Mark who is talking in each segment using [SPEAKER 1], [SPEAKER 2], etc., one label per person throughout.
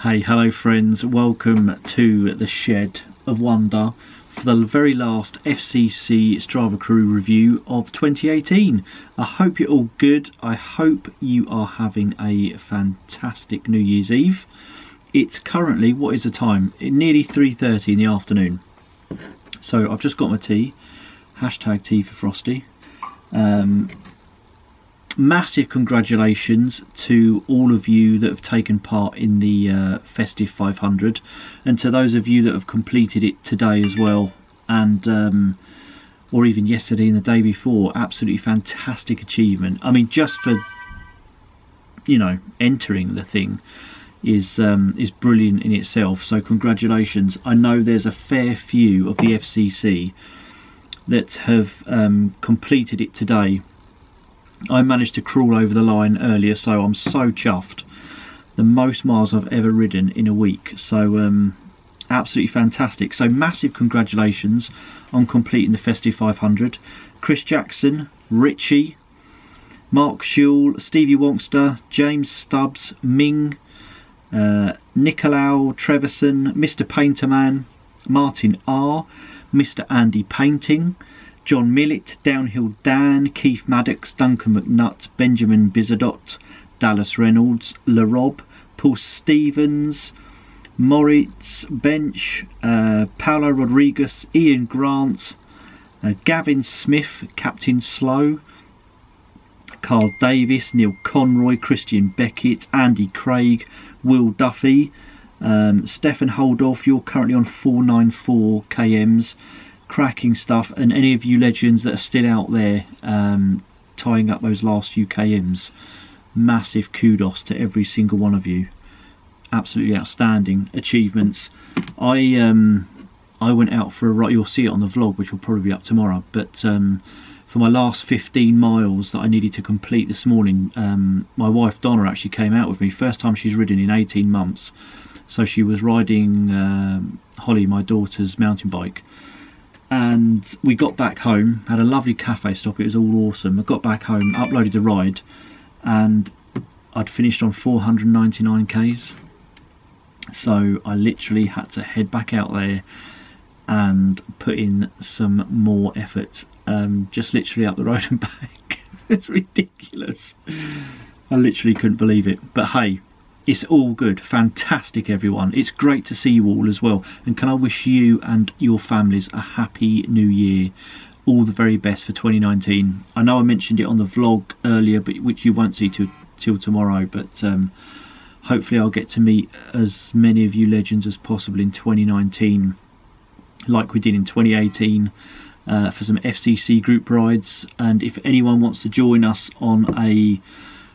[SPEAKER 1] Hey, hello friends, welcome to the Shed of Wonder for the very last FCC Strava Crew review of 2018. I hope you're all good. I hope you are having a fantastic New Year's Eve. It's currently, what is the time? Nearly 3:30 in the afternoon. So I've just got my tea, hashtag tea for Frosty. Massive congratulations to all of you that have taken part in the Festive 500, and to those of you that have completed it today as well, and or even yesterday and the day before. Absolutely fantastic achievement. I mean, just for, you know, entering the thing is brilliant in itself. So congratulations. I know there's a fair few of the FCC that have completed it today. I managed to crawl over the line earlier, so I'm so chuffed. The most miles I've ever ridden in a week, so absolutely fantastic. So massive congratulations on completing the Festive 500. Chris Jackson, Richie, Mark Schule, Stevie Wonkster, James Stubbs, Ming, Nicolau Treverson, Mr. Painterman, Martin R, Mr. Andy Painting, John Millett, Downhill Dan, Keith Maddox, Duncan McNutt, Benjamin Bizadot, Dallas Reynolds, LaRob, Paul Stevens, Moritz Bench, Paolo Rodriguez, Ian Grant, Gavin Smith, Captain Slow, Carl Davis, Neil Conroy, Christian Beckett, Andy Craig, Will Duffy, Stefan Holdorf. You're currently on 494 kms. Cracking stuff. And any of you legends that are still out there tying up those last few kms, massive kudos to every single one of you. Absolutely outstanding achievements. I went out for a ride. You'll see it on the vlog, which will probably be up tomorrow, but for my last 15 miles that I needed to complete this morning, my wife Donna actually came out with me. First time she's ridden in 18 months. So she was riding Holly, my daughter's mountain bike, and we got back home, had a lovely cafe stop. It was all awesome. I got back home, uploaded the ride, and I'd finished on 499 k's. So I literally had to head back out there and put in some more effort, just literally up the road and back. It's ridiculous. I literally couldn't believe it. But hey, it's all good. Fantastic, everyone. It's great to see you all as well. And can I wish you and your families a happy new year. All the very best for 2019. I know I mentioned it on the vlog earlier, but which you won't see till tomorrow. But hopefully I'll get to meet as many of you legends as possible in 2019, like we did in 2018, for some FCC group rides. And if anyone wants to join us on a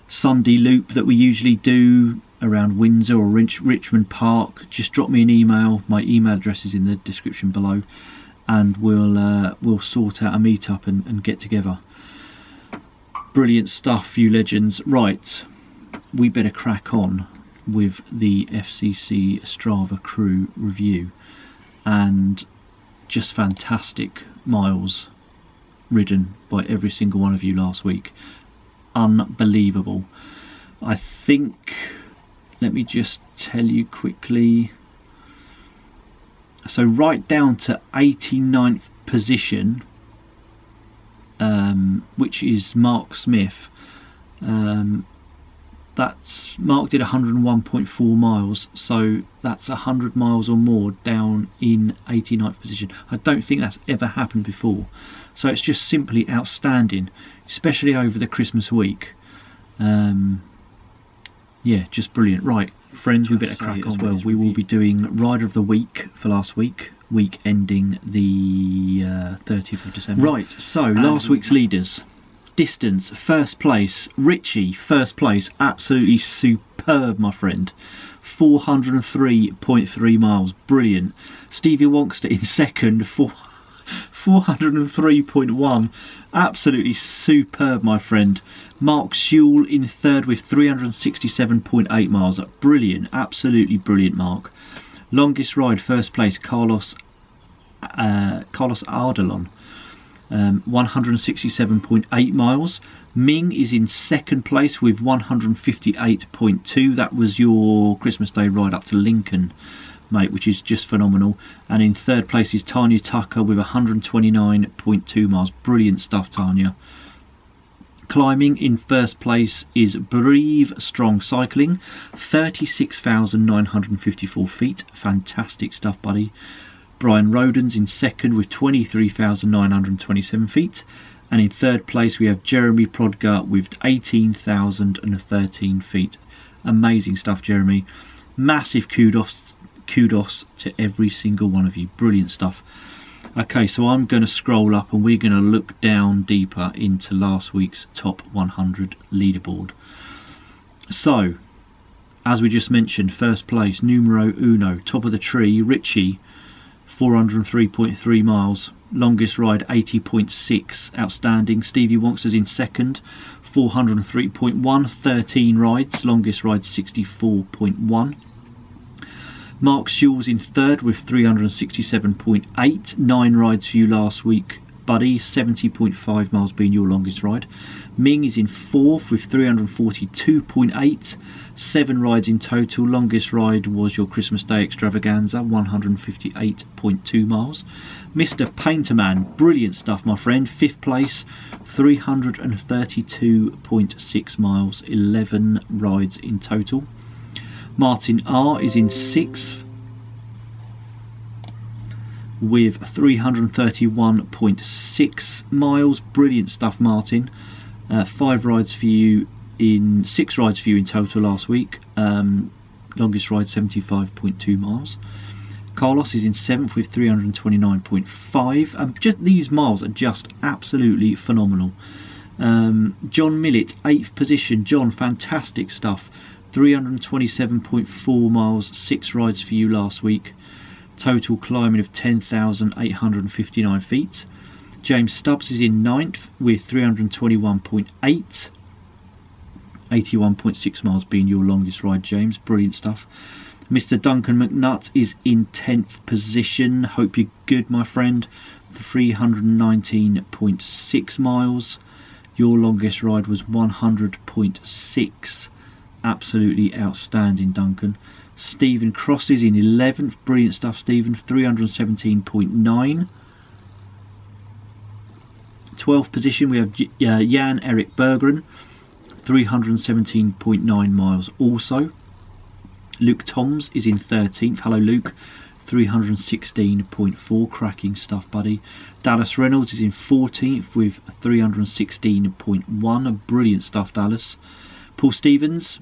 [SPEAKER 1] Sunday loop that we usually do around Windsor or Richmond Park, just drop me an email. My email address is in the description below, and we'll sort out a meetup and get together. Brilliant stuff, you legends. Right, we better crack on with the FCC Strava Crew review. And just fantastic miles ridden by every single one of you last week. Unbelievable. I think, let me just tell you quickly, so right down to 89th position, which is Mark Smith. That's Mark did 101.4 miles, so that's 100 miles or more down in 89th position. I don't think that's ever happened before, so it's just simply outstanding, especially over the Christmas week. Yeah, just brilliant. Right, friends, we better crack on. Well, we will be doing Rider of the Week for last week ending the 30th of December. Right, so last week's leaders. Distance, first place, Richie, first place, absolutely superb, my friend. 403.3 miles, brilliant. Stevie Wonkster in second, 403.1, absolutely superb, my friend. Mark Schule in third with 367.8 miles, brilliant, absolutely brilliant, Mark. Longest ride, first place, Carlos Ardelon, 167.8 miles. Ming is in second place with 158.2. That was your Christmas Day ride up to Lincoln, mate, which is just phenomenal. And in third place is Tanya Tucker with 129.2 miles. Brilliant stuff, Tanya. Climbing in first place is Breve Strong Cycling, 36,954 feet. Fantastic stuff, buddy. Brian Roden's in second with 23,927 feet. And in third place we have Jeremy Prodgar with 18,013 feet. Amazing stuff, Jeremy. Massive kudos to every single one of you. Brilliant stuff. Okay, so I'm going to scroll up and we're going to look down deeper into last week's top 100 leaderboard. So, as we just mentioned, first place, numero uno, top of the tree, Richie, 403.3 miles, longest ride 80.6, outstanding. Stevie Wonkster's in second, 403.1, 13 rides, longest ride 64.1. Mark Schull's in third with 367.8, 9 rides for you last week, buddy, 70.5 miles being your longest ride. Ming is in fourth with 342.8, 7 rides in total. Longest ride was your Christmas Day extravaganza, 158.2 miles. Mr. Painterman, brilliant stuff, my friend, 5th place, 332.6 miles, 11 rides in total. Martin R is in 6th with 331.6 miles. Brilliant stuff, Martin. 5 rides for you in 6 rides for you in total last week. Longest ride 75.2 miles. Carlos is in 7th with 329.5. Just these miles are just absolutely phenomenal. John Millett, 8th position. John, fantastic stuff. 327.4 miles, 6 rides for you last week. Total climbing of 10,859 feet. James Stubbs is in 9th with 321.8. 81.6 miles being your longest ride, James. Brilliant stuff. Mr. Duncan McNutt is in 10th position. Hope you're good, my friend. 319.6 miles. Your longest ride was 100.6. Absolutely outstanding, Duncan. Stephen Cross is in 11th. Brilliant stuff, Stephen. 317.9. 12th position we have Jan Erik Berggren, 317.9 miles also. Luke Toms is in 13th. Hello, Luke. 316.4. Cracking stuff, buddy. Dallas Reynolds is in 14th with 316.1. Brilliant stuff, Dallas. Paul Stevens,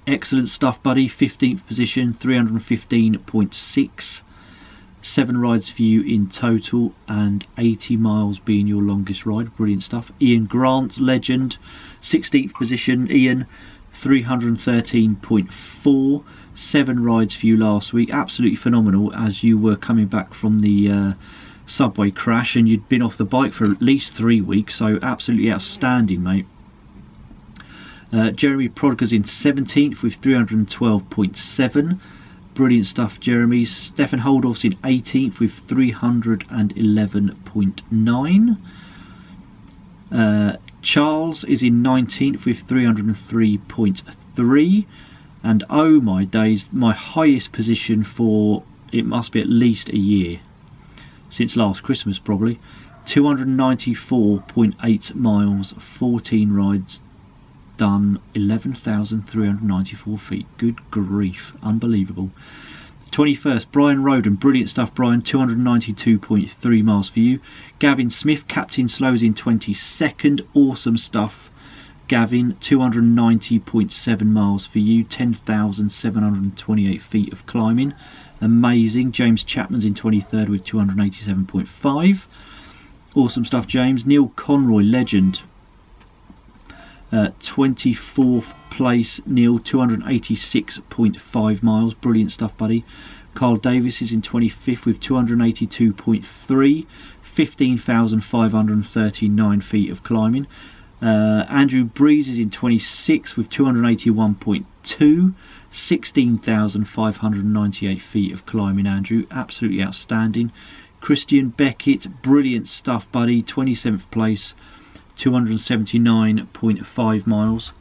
[SPEAKER 1] excellent stuff, buddy. 15th position, 315.6. 7 rides for you in total and 80 miles being your longest ride. Brilliant stuff. Ian Grant, legend, 16th position. Ian, 313.4. 7 rides for you last week. Absolutely phenomenal, as you were coming back from the subway crash and you'd been off the bike for at least 3 weeks, so absolutely outstanding, mate. Jeremy Prodgar's in 17th with 312.7. Brilliant stuff, Jeremy. Stefan Holdorf's in 18th with 311.9. Charles is in 19th with 303.3. And oh my days, my highest position for, it must be at least a year, since last Christmas probably, 294.8 miles, 14 rides done, 11,394 feet. Good grief, unbelievable. 21st, Brian Roden, brilliant stuff, Brian, 292.3 miles for you. Gavin Smith, Captain Slows in 22nd, awesome stuff. Gavin, 290.7 miles for you, 10,728 feet of climbing. Amazing. James Chapman's in 23rd with 287.5. Awesome stuff, James. Neil Conroy, legend, 24th place. Neil, 286.5 miles. Brilliant stuff, buddy. Carl Davis is in 25th with 282.3. 15,539 feet of climbing. Andrew Breeze is in 26th with 281.2. 16,598 feet of climbing, Andrew. Absolutely outstanding. Christian Beckett, brilliant stuff, buddy. 27th place, 279.5 miles.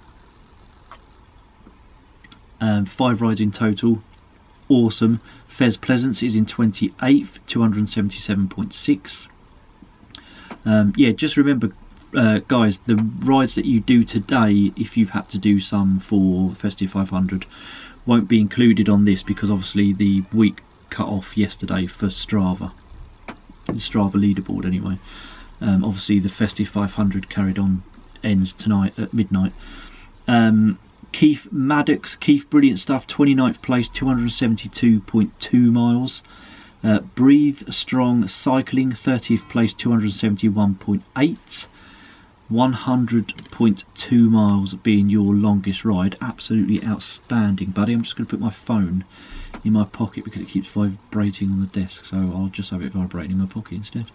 [SPEAKER 1] 5 rides in total. Awesome. Fez Pleasance is in 28th, 277.6. Yeah, just remember, guys, the rides that you do today, if you've had to do some for Festive 500, won't be included on this, because obviously the week cut off yesterday for Strava, the Strava leaderboard anyway. Obviously the Festive 500 carried on, ends tonight at midnight. Keith Maddox, Keith, brilliant stuff, 29th place, 272.2 miles. Breathe Strong Cycling, 30th place, 271.8. 100.2 miles being your longest ride. Absolutely outstanding, buddy. I'm just going to put my phone in my pocket because it keeps vibrating on the desk, so I'll just have it vibrating in my pocket instead.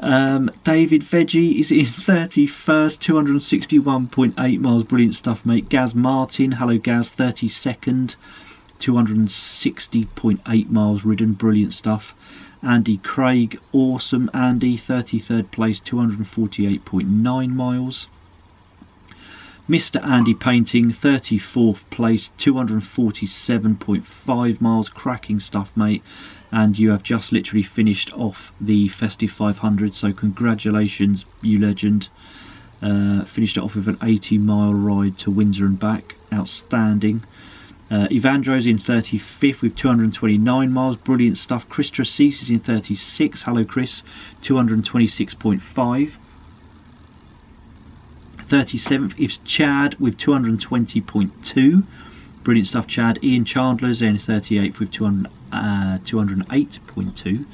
[SPEAKER 1] David Veggie is in 31st, 261.8 miles. Brilliant stuff, mate. Gaz Martin, hello Gaz, 32nd, 260.8 miles ridden. Brilliant stuff. Andy Craig, awesome Andy, 33rd place, 248.9 miles. Mr. Andy Painting, 34th place, 247.5 miles. Cracking stuff, mate. And you have just literally finished off the Festive 500, so congratulations, you legend. Finished it off with an 80-mile ride to Windsor and back. Outstanding. Evandro's in 35th with 229 miles. Brilliant stuff. Chris Tracese is in 36. Hello Chris, 226.5. 37th is Chad with 220.2. Brilliant stuff, Chad. Ian Chandler's in 38th with 208.2.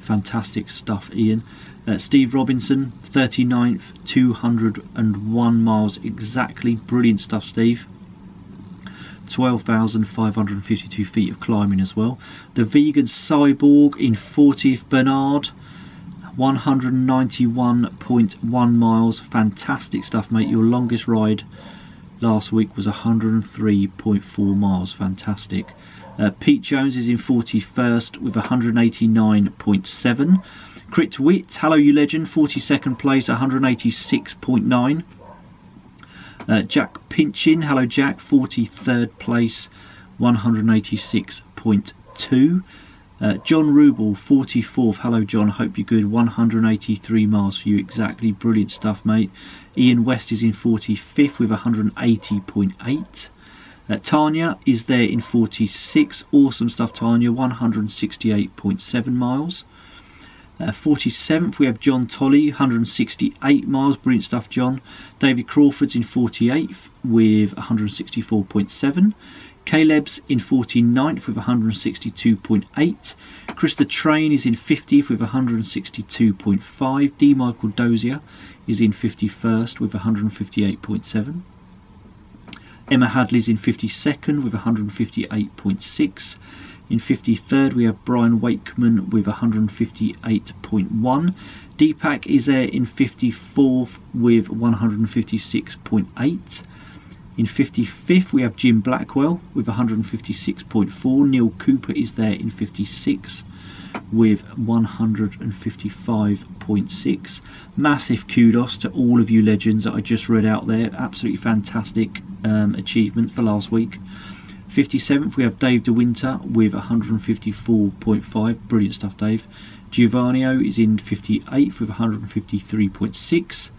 [SPEAKER 1] Fantastic stuff, Ian. Steve Robinson, 39th, 201 miles exactly. Brilliant stuff, Steve. 12,552 feet of climbing as well. The Vegan Cyborg in 40th, Bernard, 191.1 miles. Fantastic stuff, mate. Your longest ride last week was 103.4 miles. Fantastic. Pete Jones is in 41st with 189.7. Crit Witt, hello you legend, 42nd place, 186.9. Jack Pinchin, hello Jack, 43rd place, 186.2. John Rubel, 44th, hello John, hope you're good, 183 miles for you exactly. Brilliant stuff, mate. Ian West is in 45th with 180.8. Tanya is there in 46. Awesome stuff, Tanya. 168.7 miles. 47th we have John Tolley, 168 miles. Brilliant stuff, John. David Crawford's in 48th with 164.7. Caleb's in 49th with 162.8. Chris the Train is in 50th with 162.5. D. Michael Dozier is in 51st with 158.7. Emma Hadley's in 52nd with 158.6. In 53rd we have Brian Wakeman with 158.1. Deepak is there in 54th with 156.8. In 55th we have Jim Blackwell with 156.4. Neil Cooper is there in 56 with 155.6. Massive kudos to all of you legends that I just read out there. Absolutely fantastic achievement for last week. 57th we have Dave De Winter with 154.5. Brilliant stuff, Dave. Giovanni is in 58th with 153.6.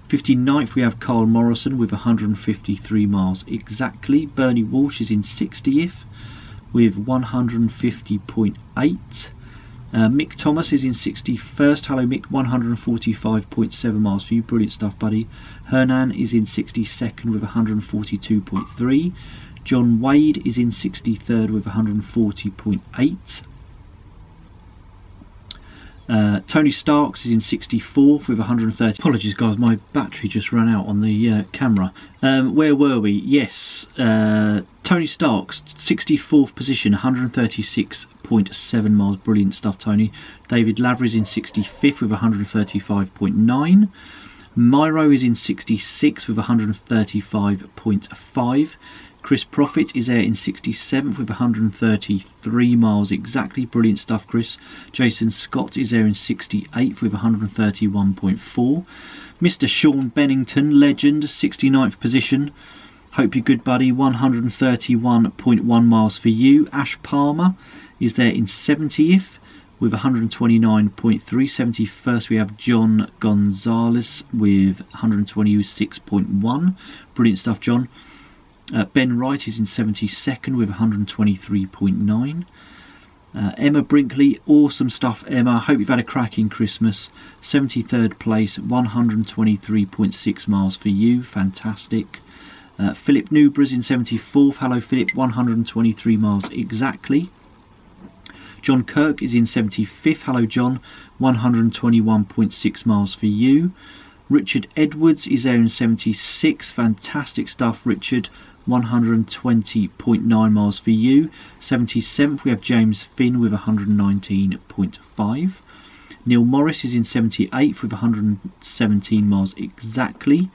[SPEAKER 1] 59th we have Carl Morrison with 153 miles exactly. Bernie Walsh is in 60th with 150.8. Mick Thomas is in 61st. Hello Mick, 145.7 miles for you. Brilliant stuff, buddy. Hernan is in 62nd with 142.3. John Wade is in 63rd with 140.8. Tony Starks is in 64th with 130. Apologies guys, my battery just ran out on the camera. Where were we? Yes, Tony Starks, 64th position, 136.7 miles. Brilliant stuff, Tony. David Lavery's in 65th with 135.9. Myro is in 66 with 135.5. Chris Profit is there in 67th with 133 miles exactly. Brilliant stuff, Chris. Jason Scott is there in 68th with 131.4. Mr. Sean Bennington, legend, 69th position. Hope you're good, buddy. 131.1 miles for you. Ash Palmer is there in 70th with 129.3. 71st we have John Gonzalez with 126.1. Brilliant stuff, John. Ben Wright is in 72nd with 123.9. Emma Brinkley, awesome stuff, Emma. Hope you've had a cracking Christmas. 73rd place, 123.6 miles for you. Fantastic. Philip Newbras in 74th. Hello, Philip. 123 miles exactly. John Kirk is in 75th. Hello, John. 121.6 miles for you. Richard Edwards is there in 76. Fantastic stuff, Richard. 120.9 miles for you. 77th we have James Finn with 119.5. Neil Morris is in 78th with 117 miles exactly.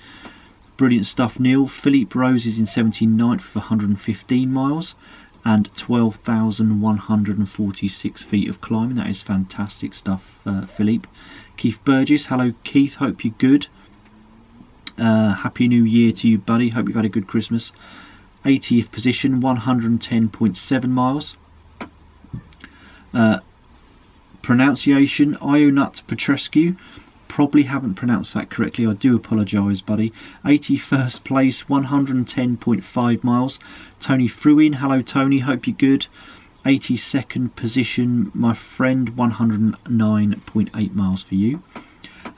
[SPEAKER 1] Brilliant stuff, Neil. Philippe Rose is in 79th with 115 miles and 12,146 feet of climbing. That is fantastic stuff, Philippe. Keith Burgess, hello Keith, hope you're good. Happy New Year to you, buddy. Hope you've had a good Christmas. 80th position, 110.7 miles. Pronunciation, Ionut Petrescu. Probably haven't pronounced that correctly. I do apologise, buddy. 81st place, 110.5 miles. Tony Fruin, hello Tony. Hope you're good. 82nd position, my friend. 109.8 miles for you.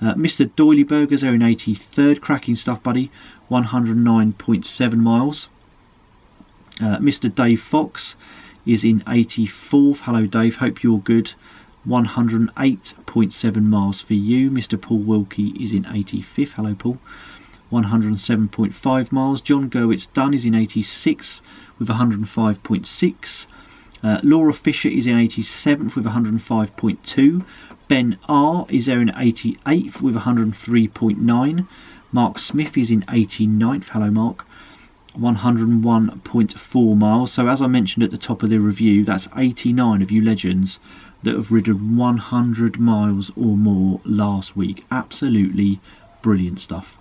[SPEAKER 1] Mr. Doyley Burgers are in 83rd. Cracking stuff, buddy. 109.7 miles. Mr. Dave Fox is in 84th. Hello, Dave. Hope you're good. 108.7 miles for you. Mr. Paul Wilkie is in 85th. Hello, Paul. 107.5 miles. John Gerwitz Dunn is in 86th with 105.6. Laura Fisher is in 87th with 105.2. Ben R is there in 88th with 103.9. Mark Smith is in 89th. Hello, Mark. 101.4 miles. So as I mentioned at the top of the review, that's 89 of you legends that have ridden 100 miles or more last week. Absolutely brilliant stuff.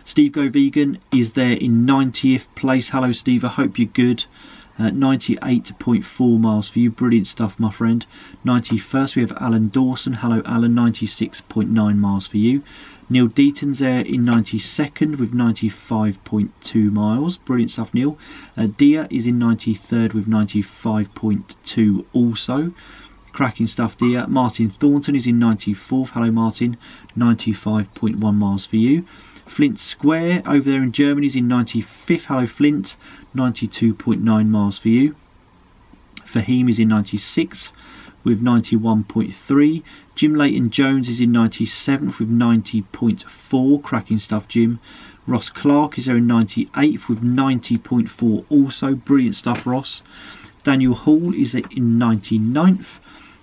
[SPEAKER 1] Steve Go Vegan is there in 90th place. Hello, Steve. I hope you're good. 98.4 miles for you. Brilliant stuff, my friend. 91st we have Alan Dawson. Hello, Alan. 96.9 miles for you. Neil Deaton's there in 92nd with 95.2 miles. Brilliant stuff, Neil. Dia is in 93rd with 95.2 also. Cracking stuff, Dia. Martin Thornton is in 94th. Hello, Martin. 95.1 miles for you. Flint Square over there in Germany is in 95th. Hello, Flint. 92.9 miles for you. Fahim is in 96th with 91.3. Jim Leighton Jones is in 97th with 90.4. Cracking stuff, Jim. Ross Clark is there in 98th with 90.4 also. Brilliant stuff, Ross. Daniel Hall is in 99th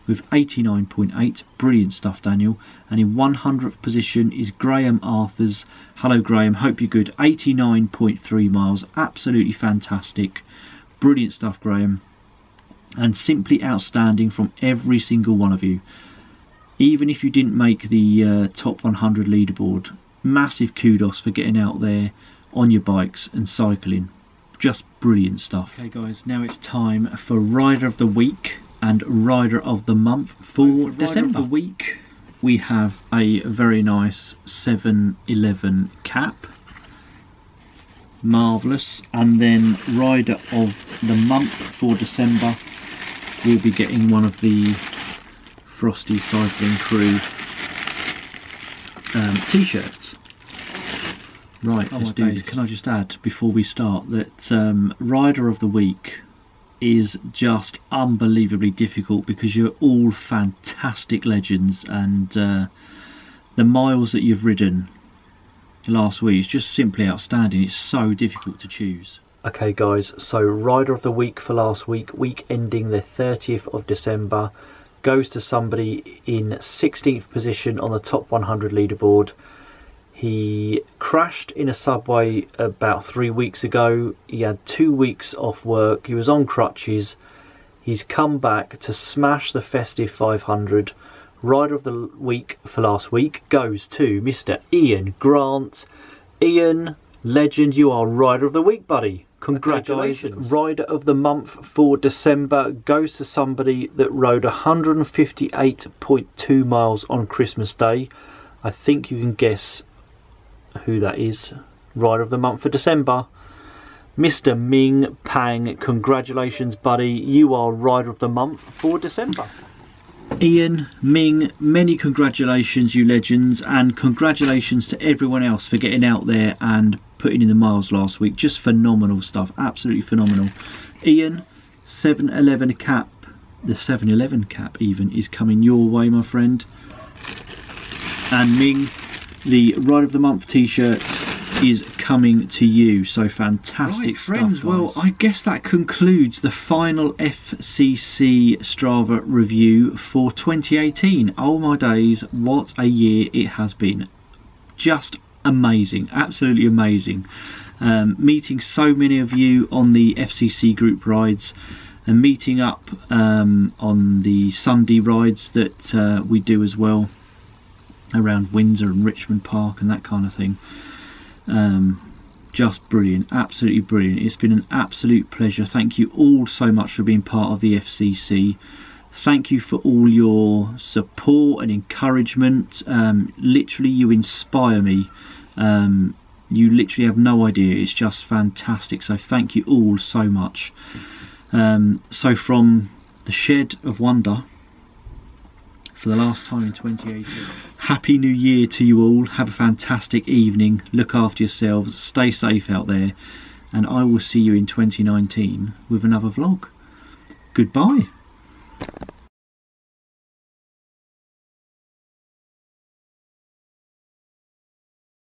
[SPEAKER 1] with 89.8. Brilliant stuff, Daniel. And in 100th position is Graham Arthurs. Hello, Graham. Hope you're good. 89.3 miles. Absolutely fantastic. Brilliant stuff, Graham. And simply outstanding from every single one of you. Even if you didn't make the top 100 leaderboard, massive kudos for getting out there on your bikes and cycling. Just brilliant stuff. Okay, guys, now it's time for Rider of the Week and Rider of the Month for December. Of the week, we have a very nice 711 cap. Marvellous. And then Rider of the Month for December, we'll be getting one of the Frosty Cycling Crew t-shirts. Right, can I just add before we start that Rider of the Week is just unbelievably difficult because you're all fantastic legends, and the miles that you've ridden last week is just simply outstanding. It's so difficult to choose. Okay guys, so Rider of the Week for last week, week ending the 30th of December, goes to somebody in 16th position on the top 100 leaderboard. He crashed in a subway about 3 weeks ago. He had 2 weeks off work. He was on crutches. He's come back to smash the festive 500. Rider of the week for last week goes to Mr. Ian Grant. Ian, legend, you are rider of the week, buddy. Congratulations. Rider of the month for December goes to somebody that rode 158.2 miles on Christmas Day. I think you can guess who that is. Rider of the month for December, Mr. Ming Pang. Congratulations, buddy. You are rider of the month for December. Ian, Ming, many congratulations, you legends, and congratulations to everyone else for getting out there and putting in the miles last week. Just phenomenal stuff, absolutely phenomenal. Ian, 7-11 cap, the 7-11 cap even, is coming your way, my friend. And Ming, the Rider of the Month t-shirt is coming to you. So fantastic stuff, friends. Guys. Well, I guess that concludes the final FCC Strava review for 2018. Oh my days, what a year it has been. Just amazing, absolutely amazing. Meeting so many of you on the FCC group rides, and meeting up on the Sunday rides that we do as well around Windsor and Richmond Park and that kind of thing. Just brilliant, absolutely brilliant. It's been an absolute pleasure. Thank you all so much for being part of the FCC. Thank you for all your support and encouragement. Literally, you inspire me. You literally have no idea. It's just fantastic. So thank you all so much. So from the Shed of Wonder, for the last time in 2018, Happy New Year to you all. Have a fantastic evening. Look after yourselves. Stay safe out there. And I will see you in 2019 with another vlog. Goodbye.